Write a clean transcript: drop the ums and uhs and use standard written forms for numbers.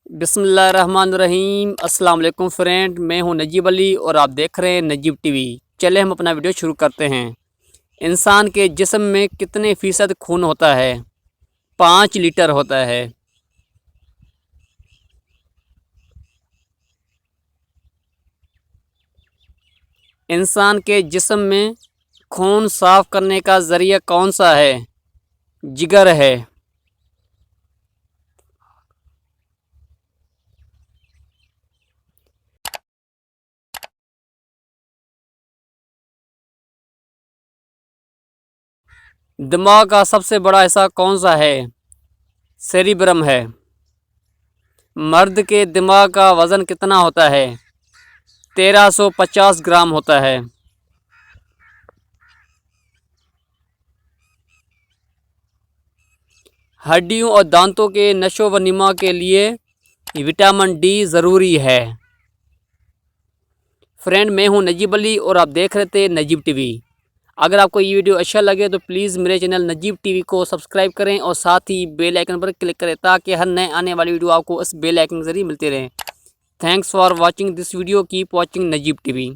بسم اللہ الرحمن الرحیم۔ السلام علیکم فرینڈ، میں ہوں نجیب علی اور آپ دیکھ رہے ہیں نجیب ٹی وی۔ چلے ہم اپنا ویڈیو شروع کرتے ہیں۔ انسان کے جسم میں کتنے فیصد خون ہوتا ہے؟ 5 لیٹر ہوتا ہے۔ انسان کے جسم میں خون صاف کرنے کا ذریعہ کون سا ہے؟ جگر ہے۔ دماغ کا سب سے بڑا حصہ کون سا ہے؟ سیریبرم ہے۔ مرد کے دماغ کا وزن کتنا ہوتا ہے؟ 1350 گرام ہوتا ہے۔ ہڈیوں اور دانتوں کے نشو و نما کے لیے وٹامن ڈی ضروری ہے۔ فرینڈ، میں ہوں نجیب علی اور آپ دیکھ رہے تھے نجیب ٹی وی۔ اگر آپ کو یہ ویڈیو اچھا لگے تو پلیز میرے چینل نجیب ٹی وی کو سبسکرائب کریں اور ساتھ ہی بیل آئیکن پر کلک کریں تاکہ ہر نئے آنے والی ویڈیو آپ کو اس بیل آئیکن کے ذریعے ملتے رہیں۔ Thanks for watching this video, keep watching Najeeb T V.